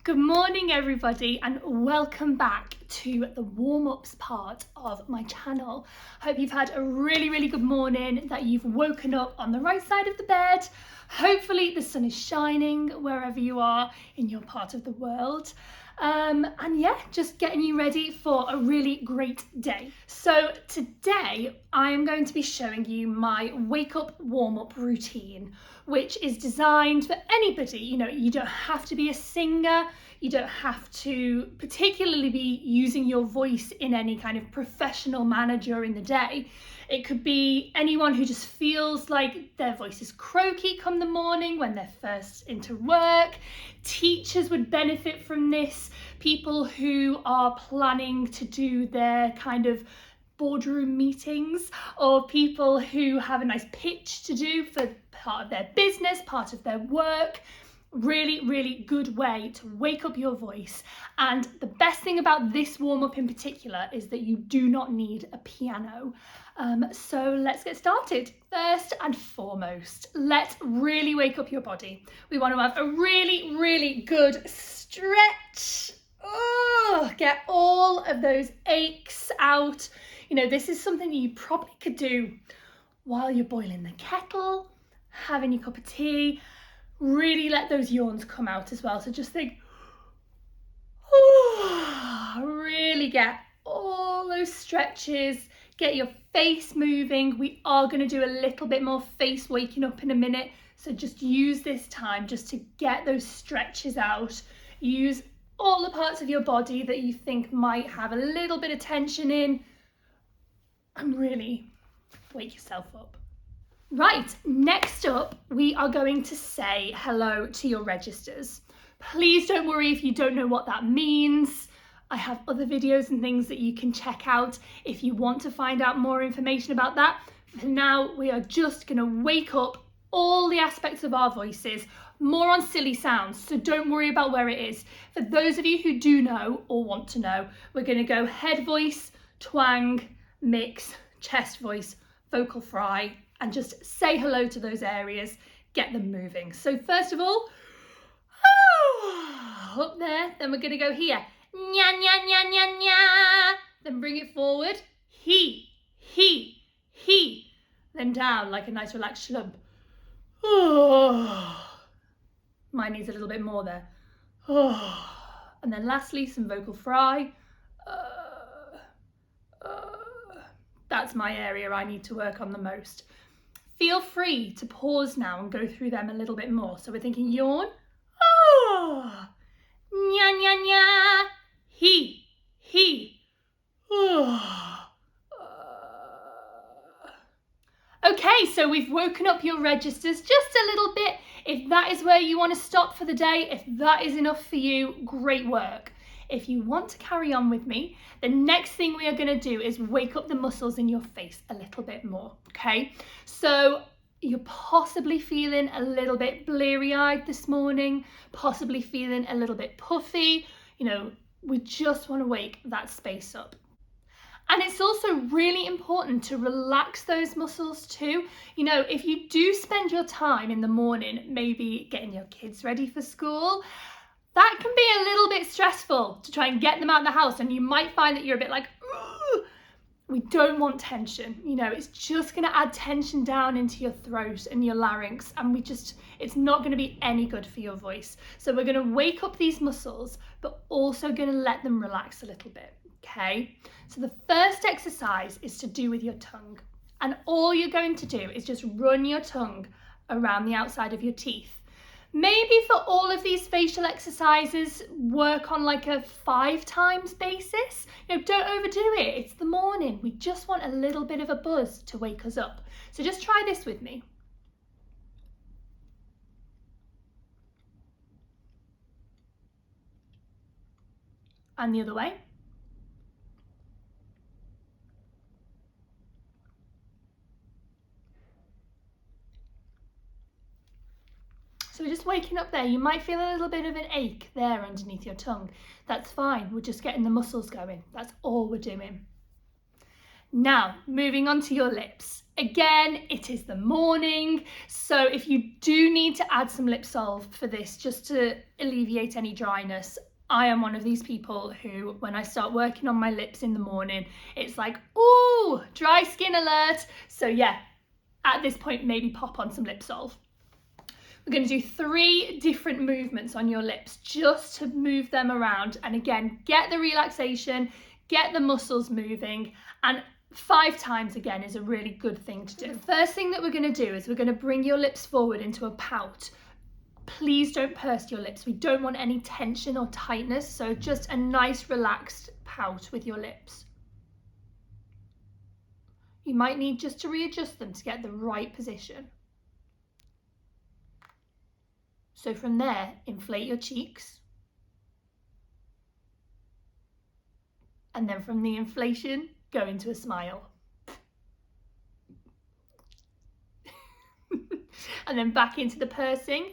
Good morning everybody and welcome back to the warm-ups part of my channel. Hope you've had a really good morning, that you've woken up on the right side of the bed. Hopefully the sun is shining wherever you are in your part of the world. And yeah, just getting you ready for a really great day. So today I am going to be showing you my wake up warm-up routine, which is designed for anybody. You don't have to be a singer, you don't have to particularly be using your voice in any kind of professional manner during the day. It could be anyone who just feels like their voice is croaky come the morning when they're first into work. Teachers would benefit from this. People who are planning to do their kind of boardroom meetings, or people who have a nice pitch to do for part of their business, part of their work. Really good way to wake up your voice. And the best thing about this warm-up in particular is that you do not need a piano. So let's get started. First and foremost, let's really wake up your body. We want to have a really good stretch. Get all of those aches out. This is something you probably could do while you're boiling the kettle, having your cup of tea. Really let those yawns come out as well. So just think, really get all those stretches, get your face moving. We are going to do a little bit more face waking up in a minute. So just use this time just to get those stretches out. Use all the parts of your body that you think might have a little bit of tension in, and really wake yourself up. Right, next up, we are going to say hello to your registers. Please don't worry if you don't know what that means. I have other videos and things that you can check out if you want to find out more information about that. For now, we are just going to wake up all the aspects of our voices, more on silly sounds, so don't worry about where it is. For those of you who do know or want to know, we're going to go head voice, twang, mix, chest voice, vocal fry, and just say hello to those areas, get them moving. So first of all, up there, then we're going to go here, nya nya nya nya nya, then bring it forward, he, then down like a nice relaxed slump. Mine needs a little bit more there. And then lastly, some vocal fry. That's my area I need to work on the most. Feel free to pause now and go through them a little bit more. So we're thinking yawn, nya nya nya, he, Okay, so we've woken up your registers just a little bit. If that is where you want to stop for the day, if that is enough for you, great work. If you want to carry on with me, the next thing we are going to do is wake up the muscles in your face a little bit more, okay? So you're possibly feeling a little bit bleary-eyed this morning, possibly feeling a little bit puffy. We just want to wake that space up. And it's also really important to relax those muscles too. If you do spend your time in the morning, maybe getting your kids ready for school, that can be a little bit stressful to try and get them out of the house, and you might find that you're a bit like, ooh. We don't want tension. It's just going to add tension down into your throat and your larynx, and it's not going to be any good for your voice. So we're going to wake up these muscles, but also going to let them relax a little bit, okay? So the first exercise is to do with your tongue, and all you're going to do is just run your tongue around the outside of your teeth. Maybe for all of these facial exercises, work on like a 5 times basis. Don't overdo it. It's the morning. We just want a little bit of a buzz to wake us up. So just try this with me. And the other way. So we're just waking up there. You might feel a little bit of an ache there underneath your tongue. That's fine. We're just getting the muscles going. That's all we're doing. Now, moving on to your lips. Again, it is the morning, so if you do need to add some lip salve for this, just to alleviate any dryness, I am one of these people who, when I start working on my lips in the morning, it's like, ooh, dry skin alert. So yeah, at this point, maybe pop on some lip salve. We're going to do 3 different movements on your lips just to move them around. And again, get the relaxation, get the muscles moving, and 5 times again is a really good thing to do. The first thing that we're going to do is we're going to bring your lips forward into a pout. Please don't purse your lips. We don't want any tension or tightness, so just a nice relaxed pout with your lips. You might need just to readjust them to get the right position. So from there, inflate your cheeks. And then from the inflation, go into a smile. And then back into the pursing.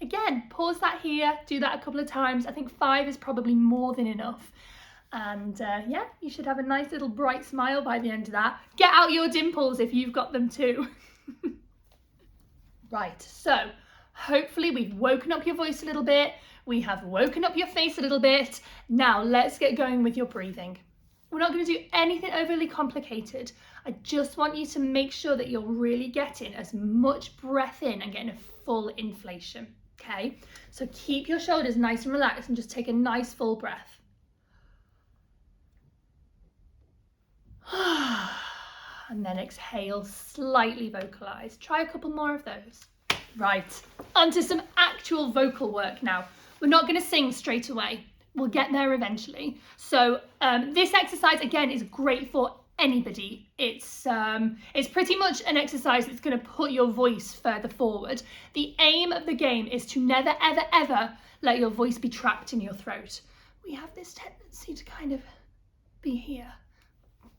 Again, pause that here, do that a couple of times. I think 5 is probably more than enough. And yeah, you should have a nice little bright smile by the end of that. Get out your dimples if you've got them too. Right, so hopefully we've woken up your voice a little bit. We have woken up your face a little bit. Now let's get going with your breathing. We're not going to do anything overly complicated. I just want you to make sure that you're really getting as much breath in and getting a full inflation. Okay, so keep your shoulders nice and relaxed and just take a nice full breath. And then exhale, slightly vocalize. Try a couple more of those. Right, onto some actual vocal work now. We're not going to sing straight away. We'll get there eventually. So this exercise, again, is great for anybody. It's pretty much an exercise that's going to put your voice further forward. The aim of the game is to never, ever, ever let your voice be trapped in your throat. We have this tendency to kind of be here.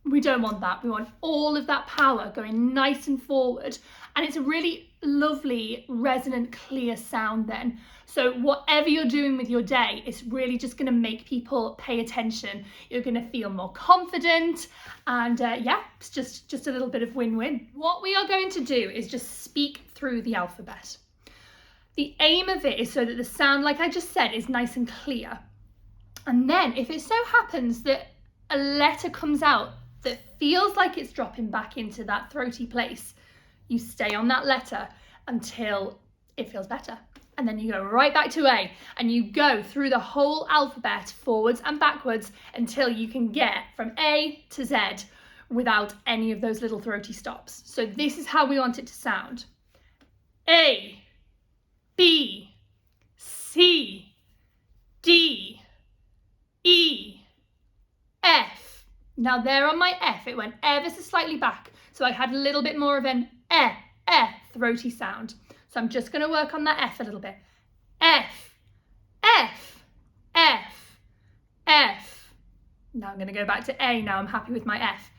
We don't want that. We want all of that power going nice and forward. And it's a really lovely, resonant, clear sound then. So whatever you're doing with your day, it's really just going to make people pay attention. You're going to feel more confident. And yeah, it's just a little bit of win-win. What we are going to do is just speak through the alphabet. The aim of it is so that the sound, like I just said, is nice and clear. And then if it so happens that a letter comes out that feels like it's dropping back into that throaty place, you stay on that letter until it feels better. And then you go right back to A, and you go through the whole alphabet forwards and backwards until you can get from A to Z without any of those little throaty stops. So this is how we want it to sound. A, B, C, D, E, F. Now there on my F, it went ever so slightly back. So I had a little bit more of an throaty sound. So I'm just going to work on that F a little bit. F, F, F, F. Now I'm going to go back to A. Now I'm happy with my F.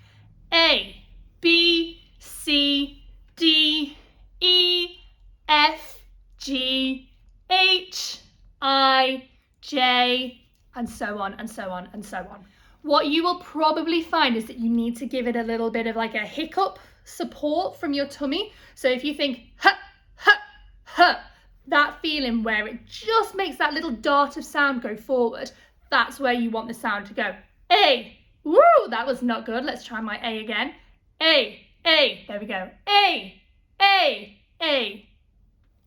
A, B, C, D, E, F, G, H, I, J, and so on and so on and so on. What you will probably find is that you need to give it a little bit of like a hiccup support from your tummy. So if you think, ha, ha, ha, that feeling where it just makes that little dart of sound go forward, that's where you want the sound to go. A, woo, that was not good. Let's try my A again. A, there we go. A.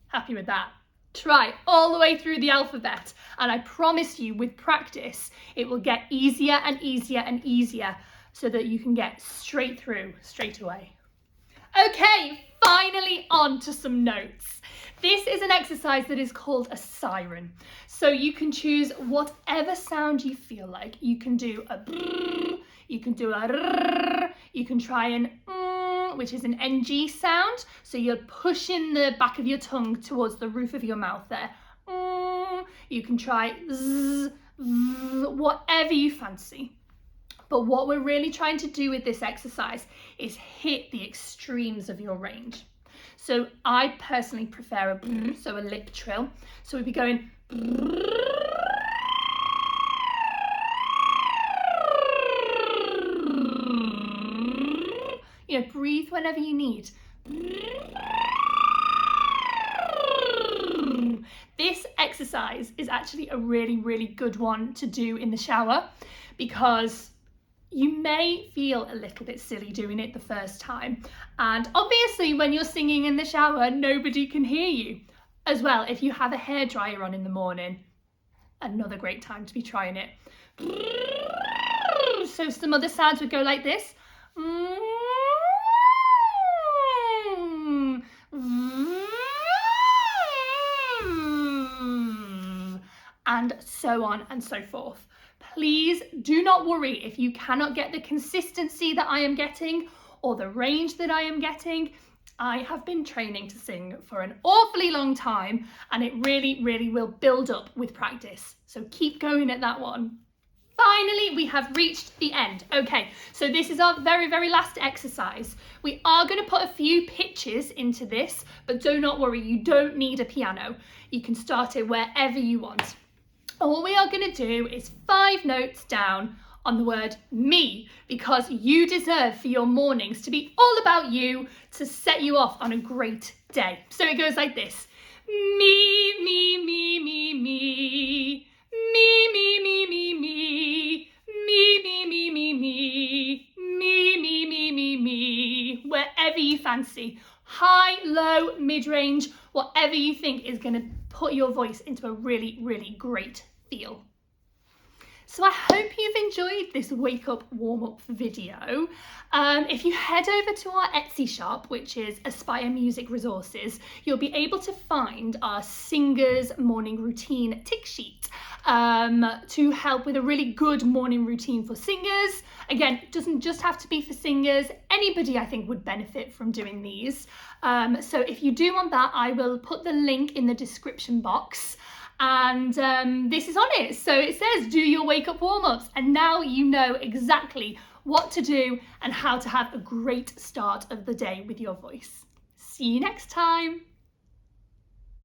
Happy with that? Try all the way through the alphabet, and I promise you with practice it will get easier and easier and easier so that you can get straight through straight away. Okay, finally on to some notes. This is an exercise that is called a siren. So you can choose whatever sound you feel like. You can do a brrr, you can do a rrr, you can try an which is an NG sound. So you're pushing the back of your tongue towards the roof of your mouth there. You can try zzz, whatever you fancy. But what we're really trying to do with this exercise is hit the extremes of your range. So I personally prefer a brrr, so a lip trill. So we'd be going breathe whenever you need. This exercise is actually a really, really good one to do in the shower because you may feel a little bit silly doing it the first time. And obviously when you're singing in the shower, nobody can hear you. As well, if you have a hairdryer on in the morning, another great time to be trying it. So some other sounds would go like this. And so on and so forth. Please do not worry if you cannot get the consistency that I am getting or the range that I am getting. I have been training to sing for an awfully long time and it really, really will build up with practice. So keep going at that one. Finally, we have reached the end. Okay, so this is our very, very last exercise. We are going to put a few pitches into this, but do not worry, you don't need a piano. You can start it wherever you want. All we are going to do is 5 notes down on the word me, because you deserve for your mornings to be all about you, to set you off on a great day. So it goes like this. Me, me, me, me, me. Me, me, me, me, me. Me, me, me, me, me. Me, me, me, me, me. Wherever you fancy. High, low, mid-range, whatever you think is going to put your voice into a really, really great feel. So I hope you've enjoyed this wake up warm up video. If you head over to our Etsy shop, which is Aspire Music Resources, you'll be able to find our singers morning routine tick sheet to help with a really good morning routine for singers. Again, it doesn't just have to be for singers. Anybody I think would benefit from doing these. So if you do want that, I will put the link in the description box. And this is on it. So it says, do your wake up warm-ups. And now you know exactly what to do and how to have a great start of the day with your voice. See you next time.